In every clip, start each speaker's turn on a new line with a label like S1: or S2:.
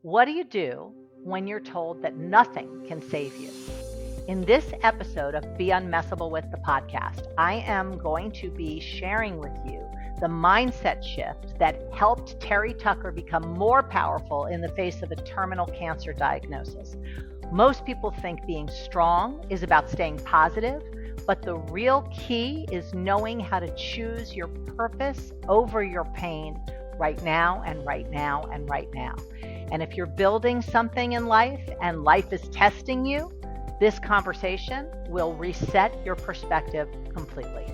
S1: What do you do when you're told that nothing can save you? In this episode of Be Unmessable with the podcast, I am going to be sharing with you the mindset shift that helped Terry Tucker become more powerful in the face of a terminal cancer diagnosis. Most people think being strong is about staying positive, but the real key is knowing how to choose your purpose over your pain right now and right now and right now. And if you're building something in life and life is testing you, this conversation will reset your perspective completely.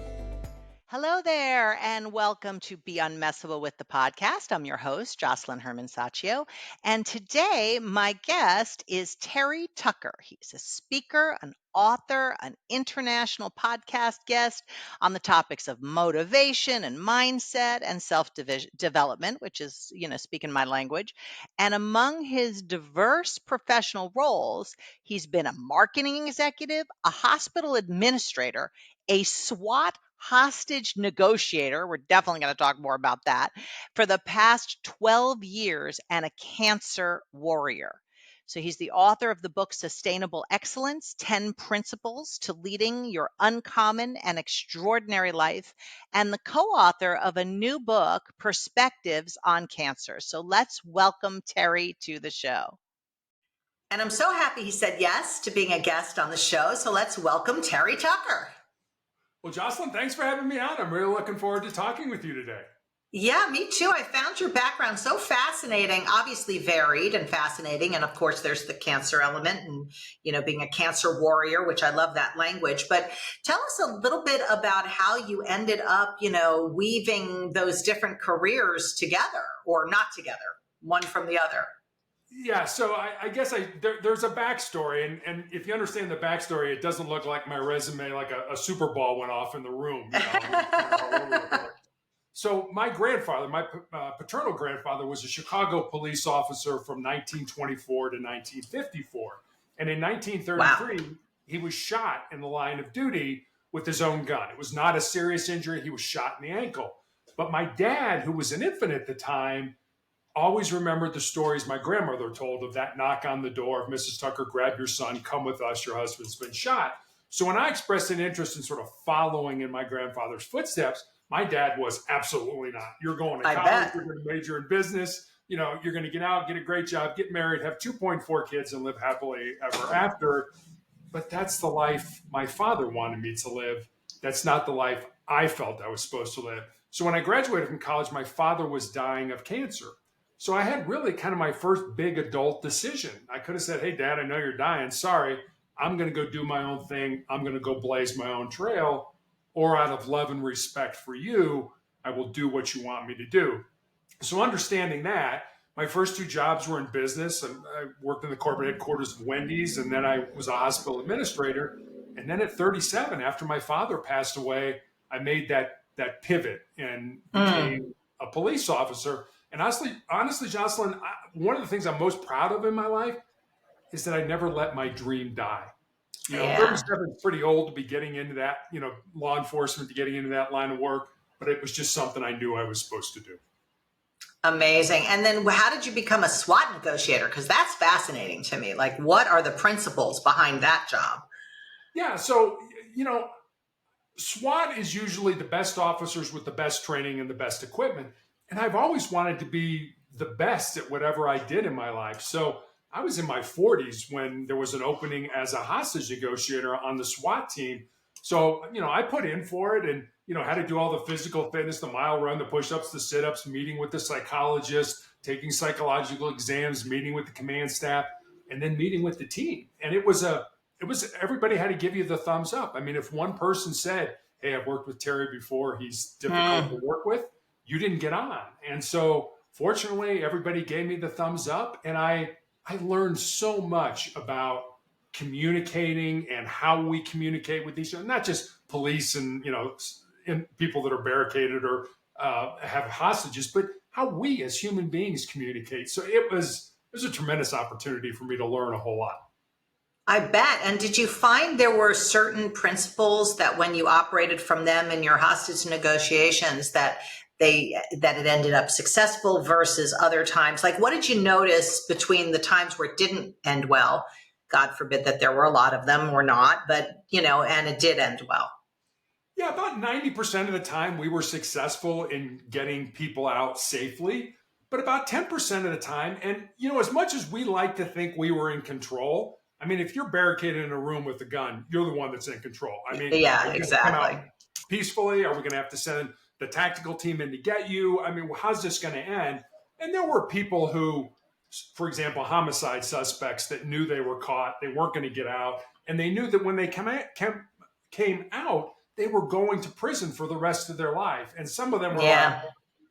S1: Hello there, and welcome to Be Unmessable with the podcast. I'm your host, Josselyne Herman-Saccio, and today my guest is Terry Tucker. He's a speaker, an author, an international podcast guest on the topics of motivation and mindset and self-development, which is, speaking my language. And among his diverse professional roles, he's been a marketing executive, a hospital administrator, a SWAT hostage negotiator. We're definitely going to talk more about that for the past 12 years and a cancer warrior. So he's the author of the book Sustainable Excellence, 10 Principles to Leading Your Uncommon and Extraordinary Life, and the co-author of a new book, Perspectives on Cancer. So let's welcome Terry to the show.
S2: And I'm so happy he said yes to being a guest on the show. So let's welcome Terry Tucker.
S3: Well, Josselyne, thanks for having me on. I'm really looking forward to talking with you today.
S2: Yeah, me too. I found your background so fascinating, obviously varied and fascinating. And of course, there's the cancer element and, being a cancer warrior, which I love that language. But tell us a little bit about how you ended up, weaving those different careers together or not together, one from the other.
S3: Yeah, so I guess there's a backstory, and if you understand the backstory, it doesn't look like my resume, like a Super Bowl went off in the room. So my grandfather, my paternal grandfather, was a Chicago police officer from 1924 to 1954, and in 1933, wow, he was shot in the line of duty with his own gun. It was not a serious injury; he was shot in the ankle. But my dad, who was an infant at the time, always remembered the stories my grandmother told of that knock on the door of Mrs. Tucker, grab your son, come with us, your husband's been shot. So when I expressed an interest in sort of following in my grandfather's footsteps, my dad was absolutely not. You're going to college, you're going to major in business, you're going to get out, get a great job, get married, have 2.4 kids and live happily ever after. But that's the life my father wanted me to live. That's not the life I felt I was supposed to live. So when I graduated from college, my father was dying of cancer. So I had really kind of my first big adult decision. I could have said, hey, Dad, I know you're dying. Sorry, I'm going to go do my own thing. I'm going to go blaze my own trail. Or out of love and respect for you, I will do what you want me to do. So understanding that, my first two jobs were in business. And I worked in the corporate headquarters of Wendy's, and then I was a hospital administrator. And then at 37, after my father passed away, I made that pivot and became a police officer. And honestly, Josselyne, one of the things I'm most proud of in my life is that I never let my dream die. 37 is pretty old to be getting into that, law enforcement, to getting into that line of work. But it was just something I knew I was supposed to do.
S2: Amazing. And then how did you become a SWAT negotiator? Because that's fascinating to me. Like, what are the principles behind that job?
S3: Yeah. So, SWAT is usually the best officers with the best training and the best equipment. And I've always wanted to be the best at whatever I did in my life. So I was in my 40s when there was an opening as a hostage negotiator on the SWAT team. So, I put in for it and, had to do all the physical fitness, the mile run, the push-ups, the sit-ups, meeting with the psychologist, taking psychological exams, meeting with the command staff, and then meeting with the team. And it was everybody had to give you the thumbs up. I mean, if one person said, hey, I've worked with Terry before, he's difficult to work with, you didn't get on. And so fortunately, everybody gave me the thumbs up. And I learned so much about communicating and how we communicate with each other, not just police and, and people that are barricaded or have hostages, but how we as human beings communicate. So it was a tremendous opportunity for me to learn a whole lot.
S2: I bet. And did you find there were certain principles that when you operated from them in your hostage negotiations that that it ended up successful versus other times? Like, what did you notice between the times where it didn't end well? God forbid that there were a lot of them or not, but, and it did end well.
S3: Yeah, about 90% of the time we were successful in getting people out safely, but about 10% of the time, and as much as we like to think we were in control, I mean, if you're barricaded in a room with a gun, you're the one that's in control. I mean,
S2: yeah,
S3: are you
S2: exactly.
S3: Come out peacefully? Are we going to have to send the tactical team in to get you? I mean, how's this going to end? And there were people who, for example, homicide suspects that knew they were caught, they weren't going to get out, and they knew that when they came out, they were going to prison for the rest of their life. And some of them were like,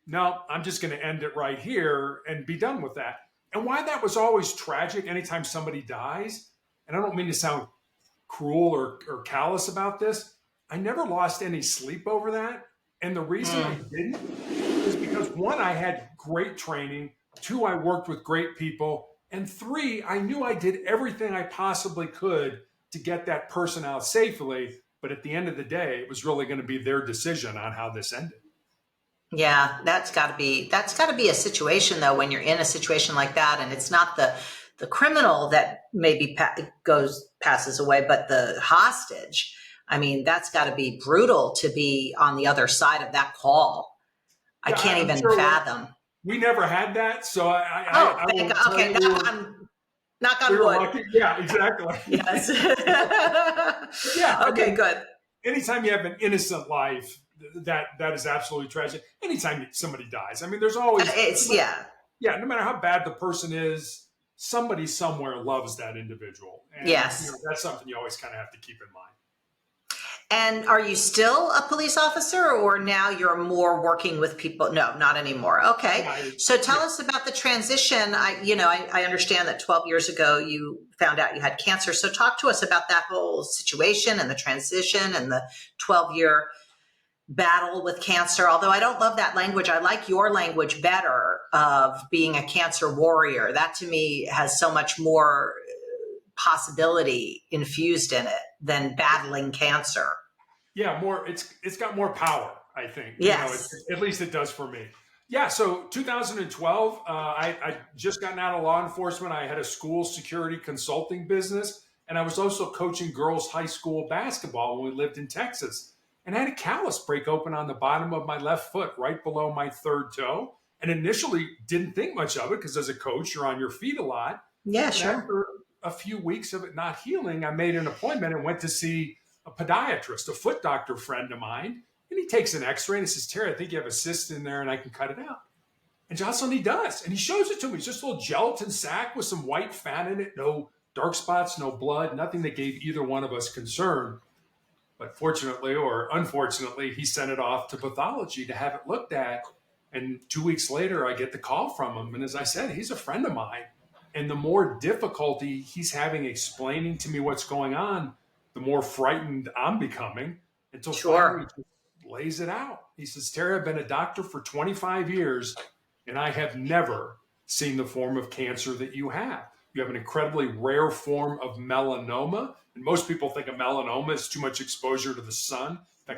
S3: no, I'm just going to end it right here and be done with that. And why that was always tragic anytime somebody dies, and I don't mean to sound cruel or callous about this, I never lost any sleep over that. And the reason I didn't is because, one, I had great training. Two, I worked with great people. And three, I knew I did everything I possibly could to get that person out safely. But at the end of the day, it was really going to be their decision on how this ended.
S2: Yeah, that's got to be a situation, though, when you're in a situation like that, and it's not the criminal that maybe passes away, but the hostage. I mean, that's got to be brutal to be on the other side of that call. I can't even fathom.
S3: We never had that, so
S2: okay. Knock on wood.
S3: Lucky. Yeah, exactly.
S2: Yes.
S3: Yeah.
S2: Okay, good.
S3: Anytime you have an innocent life, that is absolutely tragic. Anytime somebody dies, I mean, there's always no matter how bad the person is, somebody somewhere loves that individual. And,
S2: yes,
S3: that's something you always kind of have to keep in mind.
S2: And are you still a police officer, or now you're more working with people? No, not anymore. Okay. So tell us about the transition. I understand that 12 years ago you found out you had cancer. So talk to us about that whole situation and the transition and the 12-year battle with cancer. Although I don't love that language. I like your language better of being a cancer warrior. That to me has so much more possibility infused in it than battling cancer.
S3: Yeah, it's got more power, I think.
S2: Yes.
S3: At least it does for me. Yeah, so 2012, I just gotten out of law enforcement. I had a school security consulting business, and I was also coaching girls' high school basketball when we lived in Texas. And I had a callus break open on the bottom of my left foot, right below my third toe. And initially didn't think much of it because as a coach, you're on your feet a lot.
S2: Yeah, sure.
S3: After a few weeks of it not healing, I made an appointment and went to see a podiatrist, a foot doctor friend of mine. And he takes an x-ray and he says, Terry, I think you have a cyst in there and I can cut it out. And Josselyne, he does. And he shows it to me. It's just a little gelatin sac with some white fat in it, no dark spots, no blood, nothing that gave either one of us concern. But fortunately or unfortunately, he sent it off to pathology to have it looked at. And 2 weeks later, I get the call from him. And as I said, he's a friend of mine. And the more difficulty he's having explaining to me what's going on, the more frightened I'm becoming until finally he just lays it out. He says, Terry, I've been a doctor for 25 years, and I have never seen the form of cancer that you have. You have an incredibly rare form of melanoma. And most people think of melanoma as too much exposure to the sun. The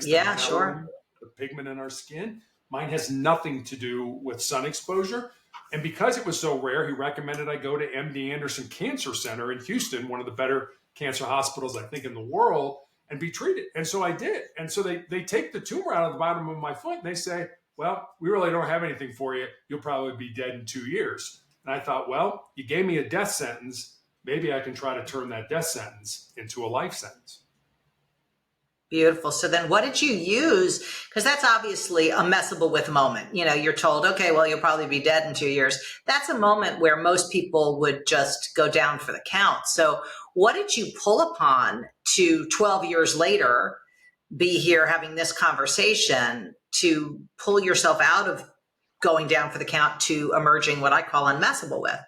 S3: pigment in our skin. Mine has nothing to do with sun exposure. And because it was so rare, he recommended I go to MD Anderson Cancer Center in Houston, one of the better cancer hospitals, I think, in the world, and be treated. And so I did. And so they take the tumor out of the bottom of my foot and they say, well, we really don't have anything for you. You'll probably be dead in 2 years. And I thought, well, you gave me a death sentence. Maybe I can try to turn that death sentence into a life sentence.
S2: Beautiful. So then what did you use? Because that's obviously a messable with moment. You're told, okay, well, you'll probably be dead in 2 years. That's a moment where most people would just go down for the count. So what did you pull upon to 12 years later be here having this conversation to pull yourself out of going down for the count to emerging what I call unmessable with?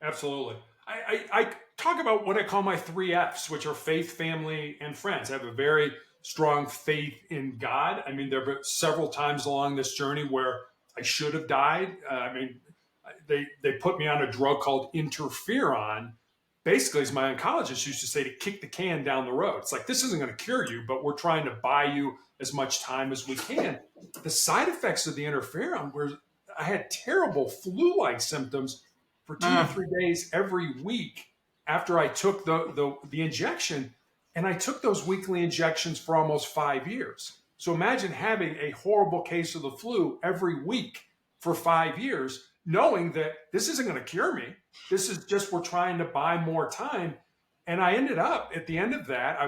S3: Absolutely. I talk about what I call my 3 F's, which are faith, family, and friends. I have a very strong faith in God. I mean, there were several times along this journey where I should have died. They put me on a drug called interferon basically, as my oncologist used to say, to kick the can down the road. It's like, this isn't going to cure you, but we're trying to buy you as much time as we can. The side effects of the interferon were, I had terrible flu-like symptoms for 2 to 3 days every week after I took the injection. And I took those weekly injections for almost 5 years. So imagine having a horrible case of the flu every week for 5 years, knowing that this isn't going to cure me. This is just, we're trying to buy more time. And I ended up at the end of that,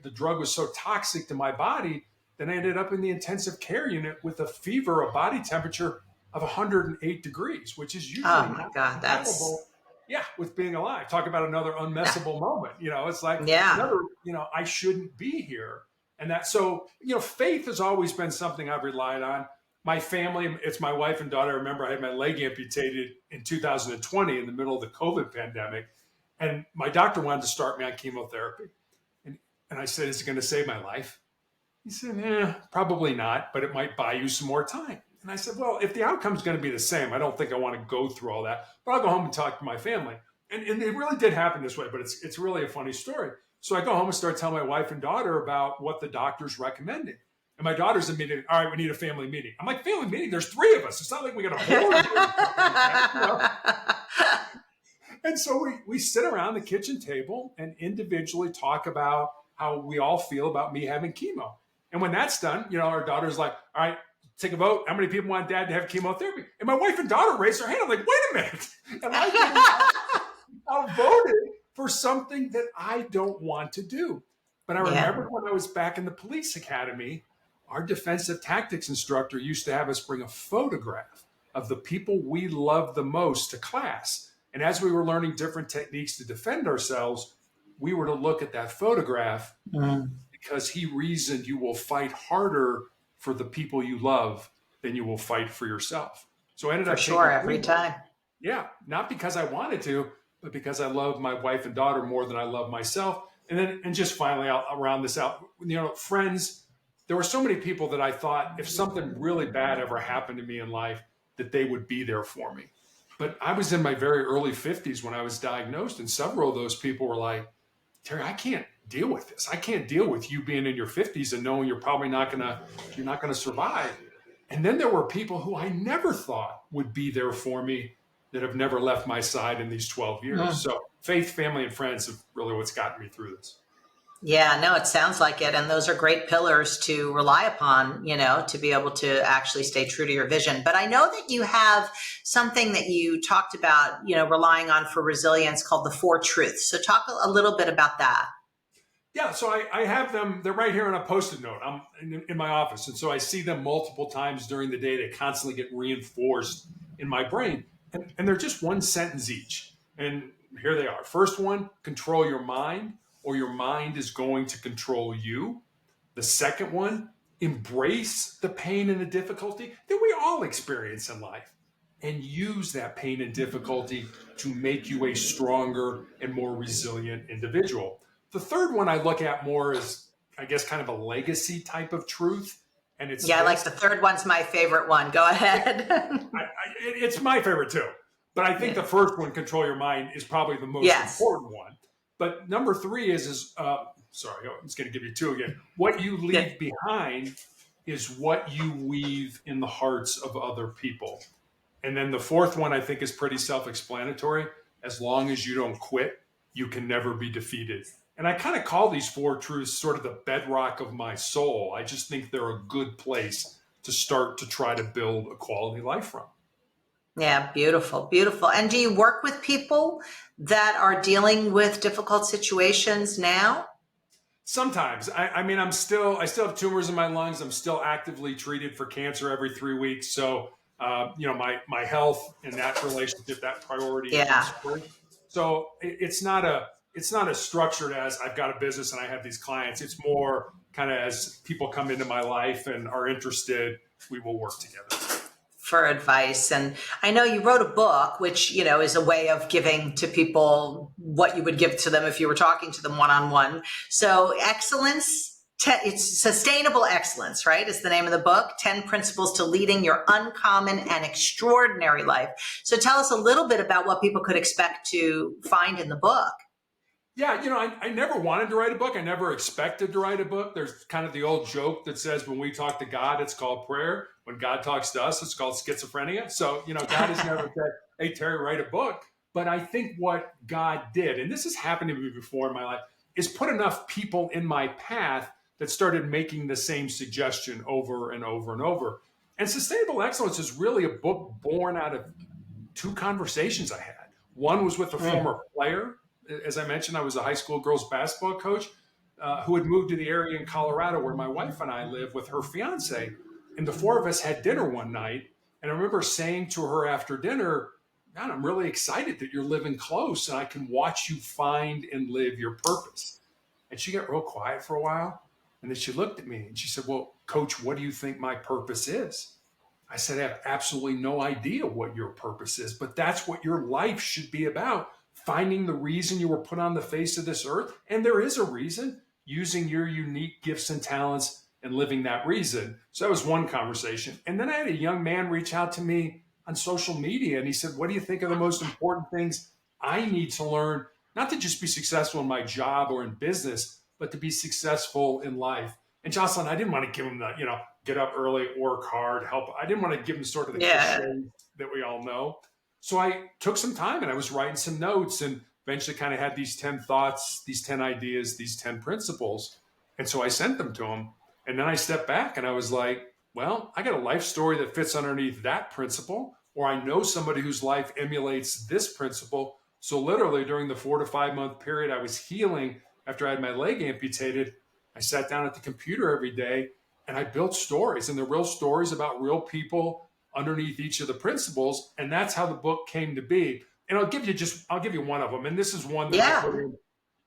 S3: the drug was so toxic to my body that I ended up in the intensive care unit with a fever, a body temperature of 108 degrees, which is usually
S2: Oh my God, that's
S3: with being alive. Talk about another unmessable moment. It's like another, I shouldn't be here. And so, faith has always been something I've relied on. My family, it's my wife and daughter. I remember I had my leg amputated in 2020 in the middle of the COVID pandemic. And my doctor wanted to start me on chemotherapy. And I said, is it going to save my life? He said, probably not, but it might buy you some more time. And I said, well, if the outcome's going to be the same, I don't think I want to go through all that, but I'll go home and talk to my family. And it really did happen this way, but it's really a funny story. So I go home and start telling my wife and daughter about what the doctor's recommending. And my daughter's immediately, all right, we need a family meeting. I'm like, family meeting? There's 3 of us. It's not like we got a board. And so we sit around the kitchen table and individually talk about how we all feel about me having chemo. And when that's done, our daughter's like, all right, take a vote. How many people want dad to have chemotherapy? And my wife and daughter raised their hand. I'm like, wait a minute. And I voted for something that I don't want to do. But I remember when I was back in the police academy, our defensive tactics instructor used to have us bring a photograph of the people we loved the most to class. And as we were learning different techniques to defend ourselves, we were to look at that photograph because he reasoned you will fight harder for the people you love than you will fight for yourself. So I ended up
S2: every time.
S3: Yeah, not because I wanted to, but because I love my wife and daughter more than I love myself. And just finally, I'll round this out. Friends, there were so many people that I thought if something really bad ever happened to me in life, that they would be there for me. But I was in my very early 50s when I was diagnosed, and several of those people were like, Terry, I can't deal with this. I can't deal with you being in your 50s and knowing you're probably not gonna survive. And then there were people who I never thought would be there for me that have never left my side in these 12 years. So faith, family, and friends have really what's gotten me through this.
S2: Yeah, no, it sounds like it. And those are great pillars to rely upon, to be able to actually stay true to your vision. But I know that you have something that you talked about, relying on for resilience called the 4 truths. So talk a little bit about that.
S3: Yeah, so I have them. They're right here on a Post-it note. I'm in my office. And so I see them multiple times during the day. They constantly get reinforced in my brain. And they're just one sentence each. And here they are. First one, control your mind, or your mind is going to control you. The second one, embrace the pain and the difficulty that we all experience in life and use that pain and difficulty to make you a stronger and more resilient individual. The third one I look at more as, I guess, kind of a legacy type of truth. And it's
S2: I like the third one's my favorite one. Go ahead.
S3: It's my favorite too. But I think the first one, control your mind, is probably the most important one. But number 3 is sorry, I was going to give you 2 again. What you leave behind is what you weave in the hearts of other people. And then the 4th one I think is pretty self-explanatory. As long as you don't quit, you can never be defeated. And I kind of call these 4 truths sort of the bedrock of my soul. I just think they're a good place to start to try to build a quality life from. Yeah,
S2: beautiful, beautiful. And do you work with people that are dealing with difficult situations now?
S3: Sometimes. I still have tumors in my lungs. I'm still actively treated for cancer every 3 weeks. So, my health and that relationship, that priority.
S2: Yeah.
S3: So it's not as structured as I've got a business and I have these clients. It's more kind of as people come into my life and are interested, we will work together.
S2: For advice. And I know you wrote a book, which, is a way of giving to people what you would give to them if you were talking to them one-on-one. So excellence, it's sustainable excellence, right? Is the name of the book, 10 principles to leading your uncommon and extraordinary life. So tell us a little bit about what people could expect to find in the book.
S3: Yeah, I never wanted to write a book. I never expected to write a book. There's kind of the old joke that says when we talk to God, it's called prayer. When God talks to us, it's called schizophrenia. So, God has never said, hey, Terry, write a book. But I think what God did, and this has happened to me before in my life, is put enough people in my path that started making the same suggestion over and over and over. And Sustainable Excellence is really a book born out of two conversations I had. One was with a former player. As I mentioned, I was a high school girls basketball coach who had moved to the area in Colorado where my wife and I live with her fiance. And the four of us had dinner one night. And I remember saying to her after dinner, man, I'm really excited that you're living close and I can watch you find and live your purpose. And she got real quiet for a while. And then she looked at me and she said, well, Coach, what do you think my purpose is? I said, I have absolutely no idea what your purpose is, but that's what your life should be about. Finding the reason you were put on the face of this earth. And there is a reason, using your unique gifts and talents and living that reason. So that was one conversation. And then I had a young man reach out to me on social media and he said, what do you think are the most important things I need to learn, not to just be successful in my job or in business, but to be successful in life? And Josselyne, I didn't want to give him the, get up early, work hard, help. I didn't want to give him sort of the cliche that we all know. So I took some time and I was writing some notes and eventually kind of had these 10 thoughts, these 10 ideas, these 10 principles. And so I sent them to him. And then I stepped back and I was like, well, I got a life story that fits underneath that principle, or I know somebody whose life emulates this principle. So literally during the 4 to 5 month period I was healing after I had my leg amputated, I sat down at the computer every day and I built stories, and they're real stories about real people underneath each of the principles. And that's how the book came to be. And I'll give you one of them. And this is one that I put in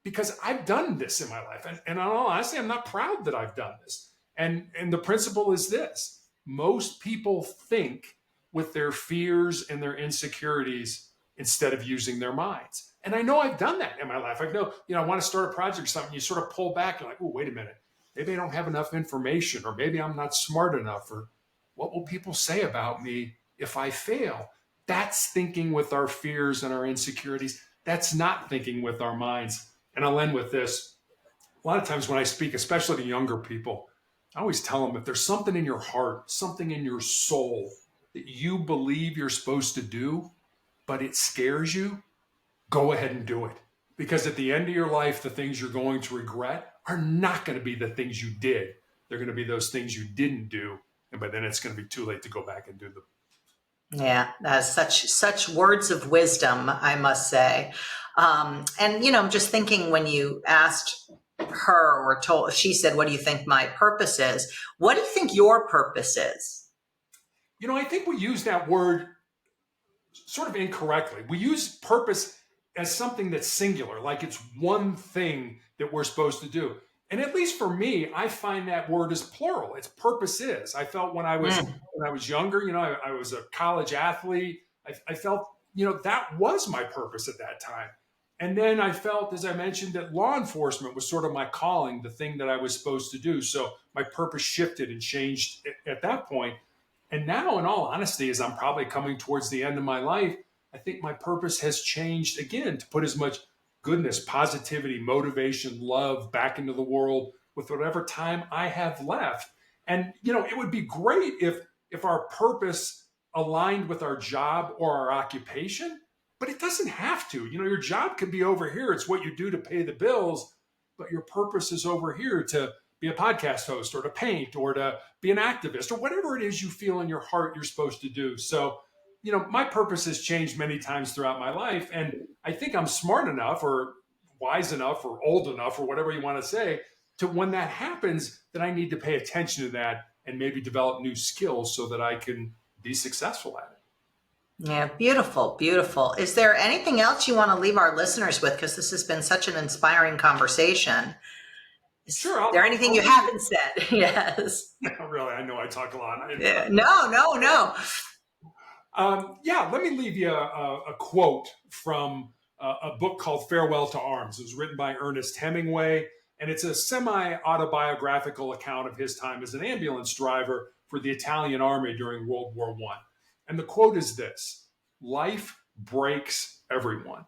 S3: because I've done this in my life. And in all honesty, I'm not proud that I've done this. And the principle is this: most people think with their fears and their insecurities instead of using their minds. And I know I've done that in my life. I know, I want to start a project or something. You sort of pull back. You're like, oh, wait a minute. Maybe I don't have enough information, or maybe I'm not smart enough, or what will people say about me if I fail? That's thinking with our fears and our insecurities. That's not thinking with our minds. And I'll end with this. A lot of times when I speak, especially to younger people, I always tell them, if there's something in your heart, something in your soul that you believe you're supposed to do, but it scares you, go ahead and do it. Because at the end of your life, the things you're going to regret are not going to be the things you did. They're going to be those things you didn't do. And by then it's going to be too late to go back and do them.
S2: Yeah, that's such words of wisdom, I must say. And, I'm just thinking when you asked her or she said, what do you think my purpose is? What do you think your purpose is?
S3: I think we use that word sort of incorrectly. We use purpose as something that's singular, like it's one thing that we're supposed to do. And at least for me, I find that word is plural. Its purpose is. I felt when I was younger, I was a college athlete. I felt, that was my purpose at that time. And then I felt, as I mentioned, that law enforcement was sort of my calling, the thing that I was supposed to do. So my purpose shifted and changed at that point. And now, in all honesty, as I'm probably coming towards the end of my life, I think my purpose has changed again to put as much goodness, positivity, motivation, love back into the world with whatever time I have left. And, it would be great if our purpose aligned with our job or our occupation, but it doesn't have to. Your job can be over here. It's what you do to pay the bills, but your purpose is over here to be a podcast host or to paint or to be an activist or whatever it is you feel in your heart you're supposed to do. So, my purpose has changed many times throughout my life. And I think I'm smart enough or wise enough or old enough or whatever you want to say to when that happens, that I need to pay attention to that and maybe develop new skills so that I can be successful at it.
S2: Yeah, beautiful, beautiful. Is there anything else you want to leave our listeners with? Because this has been such an inspiring conversation.
S3: Sure.
S2: Is there anything you haven't said? Yes.
S3: Really, I know I talk a lot.
S2: No.
S3: Let me leave you a quote from a book called Farewell to Arms. It was written by Ernest Hemingway, and it's a semi-autobiographical account of his time as an ambulance driver for the Italian army during World War I. And the quote is this: life breaks everyone,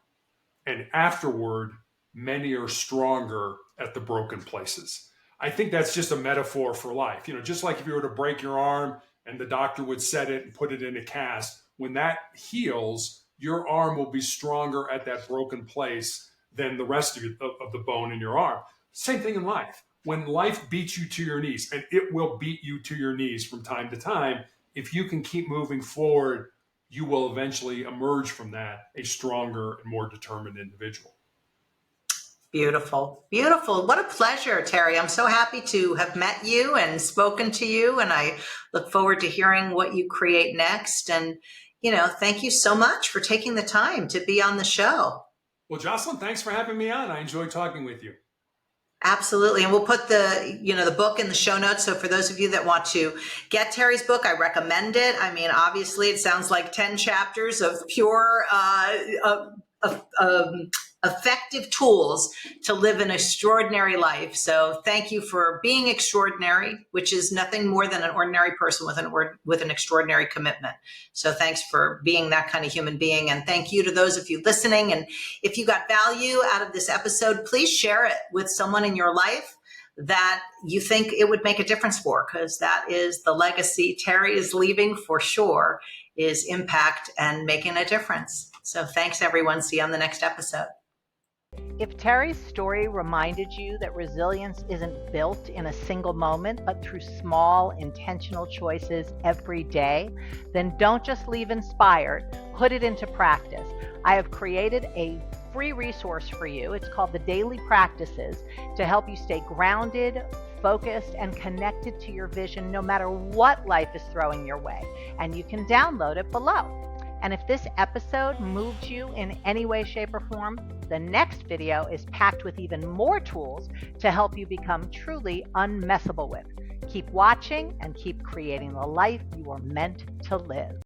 S3: and afterward, many are stronger at the broken places. I think that's just a metaphor for life. Just like if you were to break your arm and the doctor would set it and put it in a cast, when that heals, your arm will be stronger at that broken place than the rest of the bone in your arm. Same thing in life. When life beats you to your knees, and it will beat you to your knees from time to time, if you can keep moving forward, you will eventually emerge from that a stronger and more determined individual.
S2: Beautiful. Beautiful. What a pleasure, Terry. I'm so happy to have met you and spoken to you, and I look forward to hearing what you create next. And, thank you so much for taking the time to be on the show.
S3: Well, Josselyne, thanks for having me on. I enjoyed talking with you.
S2: Absolutely. And we'll put the book in the show notes. So for those of you that want to get Terry's book, I recommend it. I mean, obviously it sounds like 10 chapters of pure, effective tools to live an extraordinary life. So thank you for being extraordinary, which is nothing more than an ordinary person with an extraordinary commitment. So thanks for being that kind of human being. And thank you to those of you listening. And if you got value out of this episode, please share it with someone in your life that you think it would make a difference for, because that is the legacy Terry is leaving for sure, is impact and making a difference. So thanks, everyone. See you on the next episode.
S1: If Terry's story reminded you that resilience isn't built in a single moment, but through small, intentional choices every day, then don't just leave inspired, put it into practice. I have created a free resource for you. It's called the Daily Practices, to help you stay grounded, focused, and connected to your vision no matter what life is throwing your way. And you can download it below. And if this episode moved you in any way, shape, or form, the next video is packed with even more tools to help you become truly unmessable with. Keep watching and keep creating the life you are meant to live.